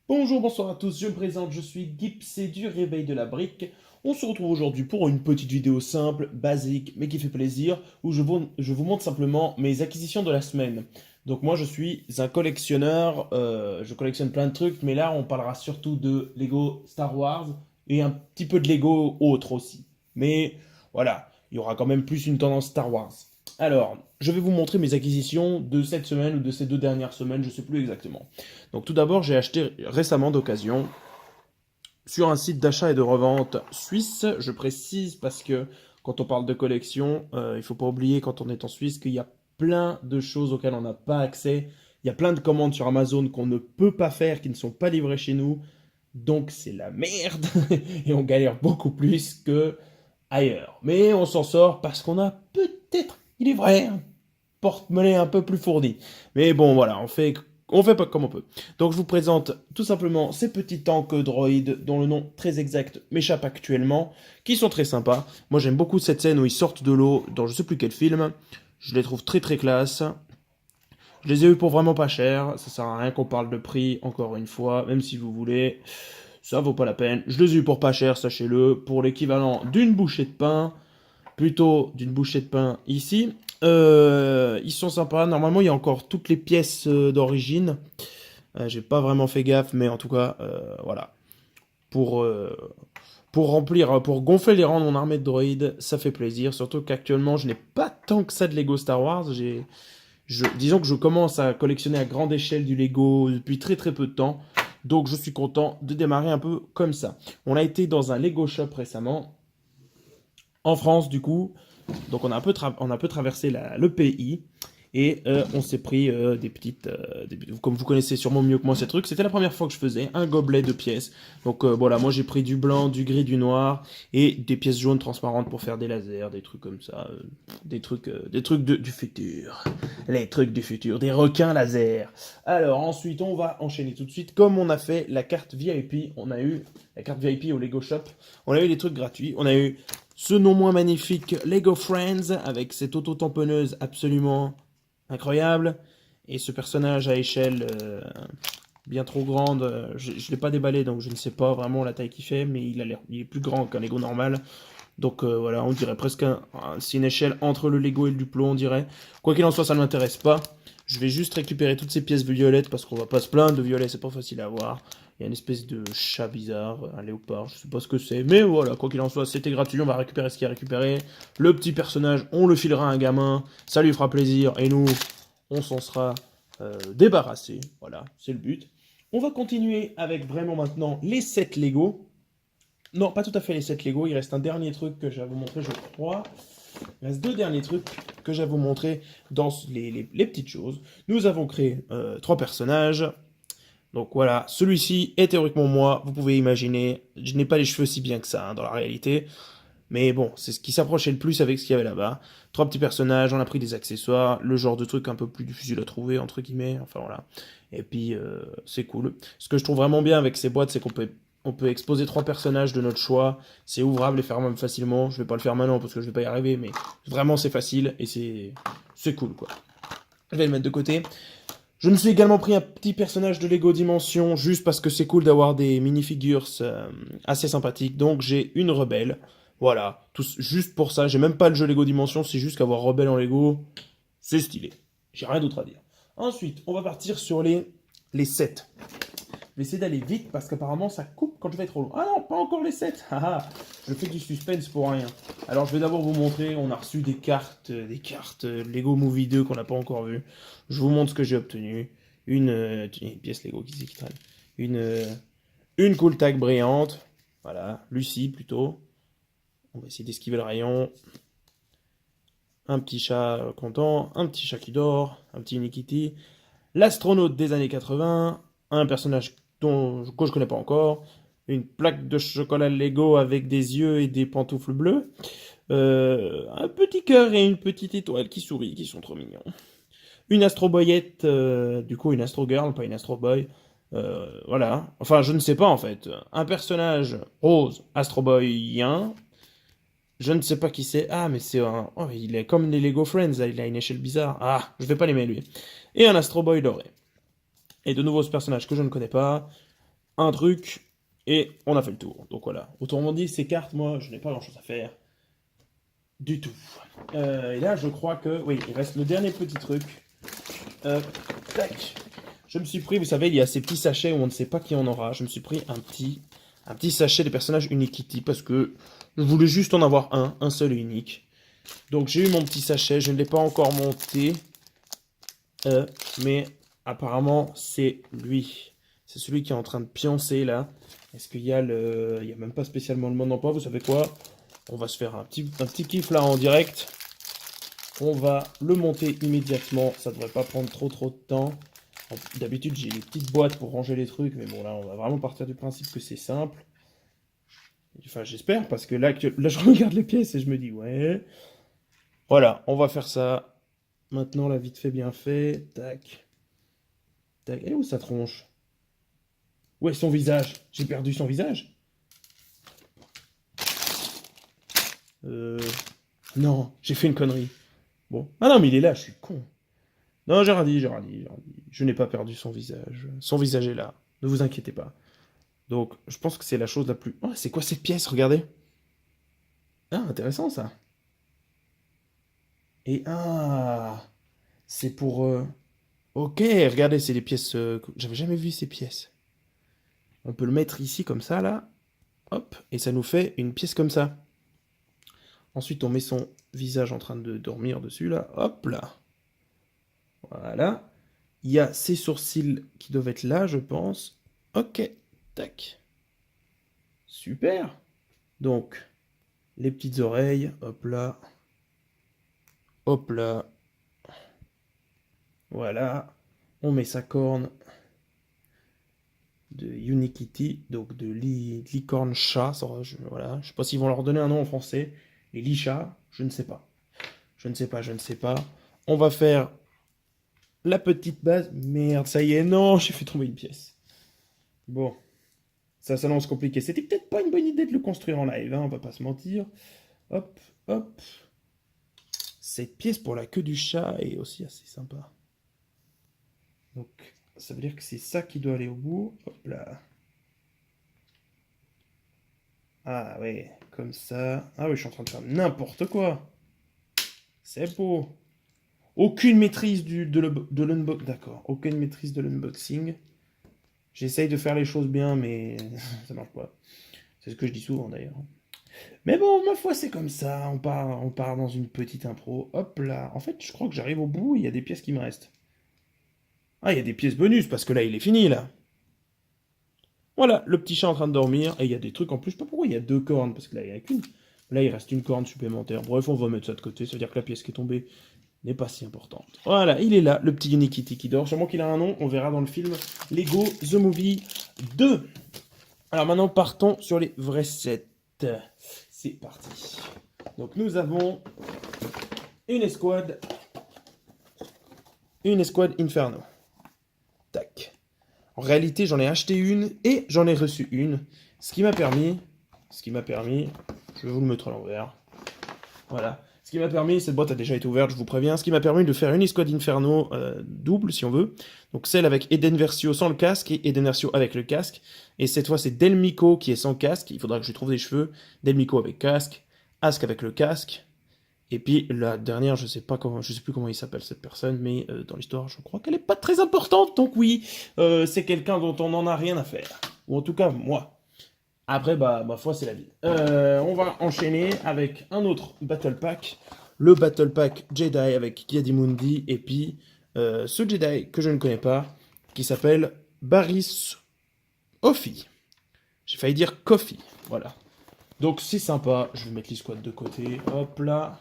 Bonjour, bonsoir à tous, je me présente, je suis Gipsy du Réveil de la Brique. On se retrouve aujourd'hui pour une petite vidéo simple, basique, mais qui fait plaisir, où je vous montre simplement mes acquisitions de la semaine. Donc moi je suis un collectionneur, je collectionne plein de trucs, mais là on parlera surtout de Lego Star Wars et un petit peu de Lego autre aussi. Mais voilà, il y aura quand même plus une tendance Star Wars. Alors, je vais vous montrer mes acquisitions de cette semaine ou de ces 2 dernières semaines, je ne sais plus exactement. Donc tout d'abord, j'ai acheté récemment d'occasion sur un site d'achat et de revente suisse. Je précise parce que quand on parle de collection, il ne faut pas oublier quand on est en Suisse qu'il y a plein de choses auxquelles on n'a pas accès. Il y a plein de commandes sur Amazon qu'on ne peut pas faire, qui ne sont pas livrées chez nous. Donc c'est la merde et on galère beaucoup plus que ailleurs. Mais on s'en sort parce qu'on a peut-être, il est vrai, un porte-monnaie un peu plus fourni. Mais bon, voilà, on fait pas comme on peut. Donc je vous présente tout simplement ces petits tanks droïdes dont le nom très exact m'échappe actuellement, qui sont très sympas. Moi j'aime beaucoup cette scène où ils sortent de l'eau dans je sais plus quel film. Je les trouve très très classe. Je les ai eu pour vraiment pas cher. Ça sert à rien qu'on parle de prix encore une fois, même si vous voulez. Ça vaut pas la peine. Je les ai eu pour pas cher, sachez-le, pour l'équivalent d'une bouchée de pain plutôt d'une bouchée de pain ici. Ils sont sympas. Normalement, il y a encore toutes les pièces d'origine. J'ai pas vraiment fait gaffe, mais en tout cas, voilà. Pour, euh, pour remplir, pour gonfler les rangs de mon armée de droïdes, ça fait plaisir. Surtout qu'actuellement, je n'ai pas tant que ça de Lego Star Wars. Disons que je commence à collectionner à grande échelle du Lego depuis très très peu de temps. Donc je suis content de démarrer un peu comme ça. On a été dans un Lego Shop récemment, en France du coup. Donc on a un peu traversé le pays et on s'est pris des petites, comme vous connaissez sûrement mieux que moi ces trucs. C'était la première fois que je faisais un gobelet de pièces. Donc voilà, moi j'ai pris du blanc, du gris, du noir et des pièces jaunes transparentes pour faire des lasers, des trucs comme ça, du futur, les trucs du futur, des requins laser. Alors ensuite on va enchaîner tout de suite. Comme on a fait la carte VIP, on a eu la carte VIP au Lego Shop. On a eu des trucs gratuits. On a eu ce non moins magnifique Lego Friends avec cette auto-tamponneuse absolument incroyable et ce personnage à échelle bien trop grande. Je ne l'ai pas déballé donc je ne sais pas vraiment la taille qu'il fait, mais il est plus grand qu'un Lego normal. Donc voilà, on dirait presque c'est une échelle entre le Lego et le Duplo, on dirait. Quoi qu'il en soit, ça ne m'intéresse pas. Je vais juste récupérer toutes ces pièces violettes parce qu'on va pas se plaindre de violet, c'est pas facile à avoir. Il y a une espèce de chat bizarre, un léopard, je sais pas ce que c'est. Mais voilà, quoi qu'il en soit, c'était gratuit, on va récupérer ce qui est récupéré. Le petit personnage, on le filera à un gamin, ça lui fera plaisir, et nous, on s'en sera débarrassé. Voilà, c'est le but. On va continuer avec vraiment maintenant les 7 Lego. Non, pas tout à fait les 7 Lego, il reste un dernier truc que j'ai à vous montrer, je crois. Il reste 2 derniers trucs que j'ai à vous montrer dans les petites choses. Nous avons créé 3 personnages. Donc voilà, celui-ci est théoriquement moi, vous pouvez imaginer, je n'ai pas les cheveux si bien que ça dans la réalité, mais bon, c'est ce qui s'approchait le plus avec ce qu'il y avait là-bas. 3 petits personnages, on a pris des accessoires, le genre de truc un peu plus difficile à trouver, entre guillemets, enfin voilà. Et puis, c'est cool. Ce que je trouve vraiment bien avec ces boîtes, c'est qu'on peut exposer 3 personnages de notre choix, c'est ouvrable et fermable facilement. Je vais pas le faire maintenant parce que je vais pas y arriver, mais vraiment c'est facile et c'est cool quoi. Je vais le mettre de côté. Je me suis également pris un petit personnage de Lego Dimension, juste parce que c'est cool d'avoir des minifigures assez sympathiques. Donc j'ai une rebelle. Voilà, juste pour ça. J'ai même pas le jeu Lego Dimension, c'est juste qu'avoir rebelle en Lego, c'est stylé. J'ai rien d'autre à dire. Ensuite, on va partir sur les 7. Je vais essayer d'aller vite parce qu'apparemment ça coupe quand je vais trop long. Ah non, pas encore les 7. Je fais du suspense pour rien. Alors je vais d'abord vous montrer, on a reçu des cartes Lego Movie 2 qu'on n'a pas encore vues. Je vous montre ce que j'ai obtenu. Une pièce Lego qui traîne. Une cool tag brillante. Voilà, Lucie plutôt. On va essayer d'esquiver le rayon. Un petit chat content, un petit chat qui dort, un petit Nikiti. L'astronaute des années 80, un personnage que je connais pas encore, une plaque de chocolat Lego avec des yeux et des pantoufles bleues, un petit cœur et une petite étoile qui sourit, qui sont trop mignons. Une astroboyette, du coup une astro girl, pas une astro boy. Voilà, enfin je ne sais pas en fait. Un personnage rose astroboyien. Je ne sais pas qui c'est. Ah, mais c'est un. Oh, il est comme les Lego Friends, il a une échelle bizarre. Ah, je vais pas l'aimer lui. Et un Astro Boy doré. Et de nouveau ce personnage que je ne connais pas. un truc, et on a fait le tour. Donc voilà. Autrement dit, ces cartes, moi, je n'ai pas grand-chose à faire. Du tout. Et là, je crois que... Oui, il reste le dernier petit truc. Tac. Je me suis pris, vous savez, il y a ces petits sachets où on ne sait pas qui en aura. Je me suis pris un petit sachet des personnages Unikitty parce que je voulais juste en avoir un seul et unique. Donc j'ai eu mon petit sachet, je ne l'ai pas encore monté. Mais apparemment, c'est lui. C'est celui qui est en train de pioncer là. Est-ce qu'il y a le... Il n'y a même pas spécialement le mode d'emploi, vous savez quoi? On va se faire un petit kiff là en direct. On va le monter immédiatement, ça devrait pas prendre trop de temps. D'habitude j'ai des petites boîtes pour ranger les trucs, mais bon là on va vraiment partir du principe que c'est simple. Enfin j'espère, parce que là je regarde les pièces et je me dis ouais. Voilà, on va faire ça. Maintenant là vite fait bien fait. Tac. Tac. Et où sa tronche? Où est son visage? J'ai perdu son visage? Non, j'ai fait une connerie. Bon. Ah non mais il est là, je suis con. Non, j'ai rien dit, j'ai rien dit. Je n'ai pas perdu son visage. Son visage est là. Ne vous inquiétez pas. Donc, je pense que c'est la chose la plus... Oh, c'est quoi cette pièce? Regardez. Ah, intéressant, ça. Et ah... C'est pour... Ok, regardez, c'est des pièces... J'avais jamais vu ces pièces. On peut le mettre ici, comme ça, là. Hop, et ça nous fait une pièce comme ça. Ensuite, on met son visage en train de dormir dessus, là. Hop, là. Voilà. Il y a ses sourcils qui doivent être là, je pense. Ok, tac. Super. Donc, les petites oreilles, hop là. Hop là. Voilà. On met sa corne de Unikitty, donc de licorne chat. Voilà. Je sais pas s'ils vont leur donner un nom en français. Les lichats, je ne sais pas. Je ne sais pas, je ne sais pas. On va faire la petite base. Merde, ça y est, non, j'ai fait tomber une pièce. Bon. Ça s'annonce compliqué. C'était peut-être pas une bonne idée de le construire en live, hein, on va pas se mentir. Hop, hop. Cette pièce pour la queue du chat est aussi assez sympa. Donc, ça veut dire que c'est ça qui doit aller au bout. Hop là. Ah ouais, comme ça. Ah oui, je suis en train de faire n'importe quoi. C'est beau. Aucune maîtrise de l'unboxing. D'accord, aucune maîtrise de l'unboxing. J'essaye de faire les choses bien, mais ça marche pas. C'est ce que je dis souvent d'ailleurs. Mais bon, ma foi, c'est comme ça. On part dans une petite impro. Hop là. En fait, je crois que j'arrive au bout. Il y a des pièces qui me restent. Ah, il y a des pièces bonus parce que là, il est fini là. Voilà, le petit chat en train de dormir. Et il y a des trucs en plus. Je sais pas pourquoi il y a deux cornes parce que là, il n'y en a qu'une. Là, il reste une corne supplémentaire. Bref, on va mettre ça de côté. Ça veut dire que la pièce qui est tombée n'est pas si importante. Voilà, il est là, le petit Unikitty qui dort. Sûrement qu'il a un nom. On verra dans le film Lego The Movie 2. Alors maintenant, partons sur les vrais sets. C'est parti. Donc nous avons une escouade Inferno. Tac. En réalité, j'en ai acheté une et j'en ai reçu une. Ce qui m'a permis, je vais vous le mettre à l'envers. Voilà. Ce qui m'a permis, cette boîte a déjà été ouverte, je vous préviens, ce qui m'a permis de faire une escouade Inferno double, si on veut. Donc celle avec Eden Versio sans le casque et Eden Versio avec le casque. Et cette fois, c'est Delmico qui est sans casque. Il faudra que je lui trouve des cheveux. Delmico avec casque, Ask avec le casque. Et puis la dernière, je sais plus comment il s'appelle cette personne, mais dans l'histoire, je crois qu'elle est pas très importante. Donc oui, c'est quelqu'un dont on n'en a rien à faire. Ou en tout cas, moi. Après, bah, ma foi, c'est la vie. On va enchaîner avec un autre Battle Pack. Le Battle Pack Jedi avec Yadimundi. Et puis, ce Jedi que je ne connais pas, qui s'appelle Barriss Offee. J'ai failli dire Coffee. Voilà. Donc, c'est sympa. Je vais mettre les squads de côté. Hop là.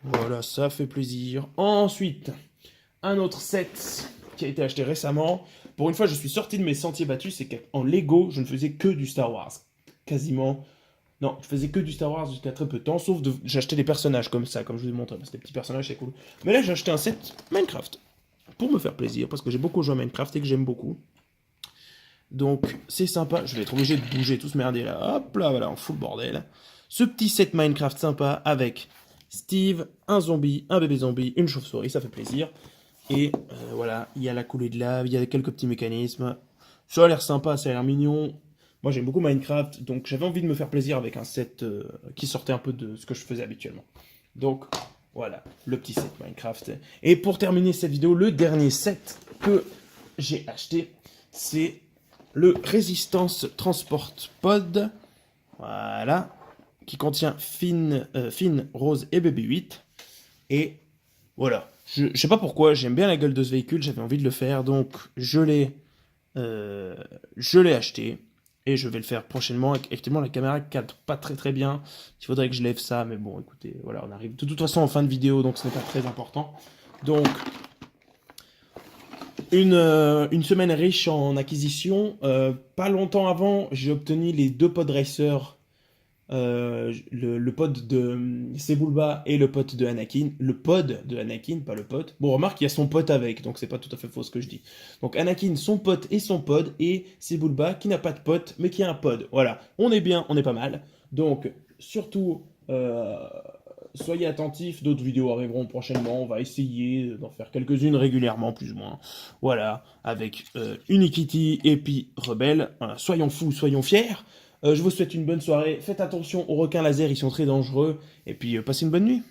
Voilà, ça fait plaisir. Ensuite, un autre set qui a été acheté récemment. Pour une fois, je suis sorti de mes sentiers battus. C'est qu'en Lego, je ne faisais que du Star Wars. Quasiment. Non, je faisais que du Star Wars jusqu'à très peu de temps. Sauf de... j'achetais des personnages comme ça, comme je vous ai montré. Parce que les petits personnages, c'est cool. Mais là, j'ai acheté un set Minecraft. Pour me faire plaisir. Parce que j'ai beaucoup joué à Minecraft et que j'aime beaucoup. Donc, c'est sympa. Je vais être obligé de bouger tout ce merdier là. Hop là, voilà, on fout le bordel. Ce petit set Minecraft sympa avec Steve, un zombie, un bébé zombie, une chauve-souris, ça fait plaisir. Et voilà, il y a la coulée de lave, il y a quelques petits mécanismes. Ça a l'air sympa, ça a l'air mignon. Moi j'aime beaucoup Minecraft, donc j'avais envie de me faire plaisir avec un set qui sortait un peu de ce que je faisais habituellement. Donc voilà, le petit set Minecraft. Et pour terminer cette vidéo, le dernier set que j'ai acheté, c'est le Resistance Transport Pod. Voilà, qui contient Finn, Rose et Baby 8. Et voilà, je sais pas pourquoi, j'aime bien la gueule de ce véhicule, j'avais envie de le faire, donc je l'ai acheté et je vais le faire prochainement. Actuellement, la caméra cadre pas très bien. Il faudrait que je lève ça, mais bon, écoutez, voilà, on arrive de toute façon en fin de vidéo, donc ce n'est pas très important. Donc, une semaine riche en acquisitions. Pas longtemps avant, j'ai obtenu les deux pod racers, le pod de Sebulba et le pod de Anakin. Le pod de Anakin, pas le pod. Bon, remarque, il y a son pote avec, donc c'est pas tout à fait faux ce que je dis. Donc Anakin, son pote et son pod, et Sebulba qui n'a pas de pote, mais qui a un pod. Voilà, on est bien, on est pas mal. Donc, surtout, soyez attentifs, d'autres vidéos arriveront prochainement. On va essayer d'en faire quelques-unes régulièrement, plus ou moins. Voilà, avec Unikitty et puis Rebelle. Voilà, soyons fous, soyons fiers. Je vous souhaite une bonne soirée. Faites attention aux requins laser, ils sont très dangereux. Et puis, passez une bonne nuit.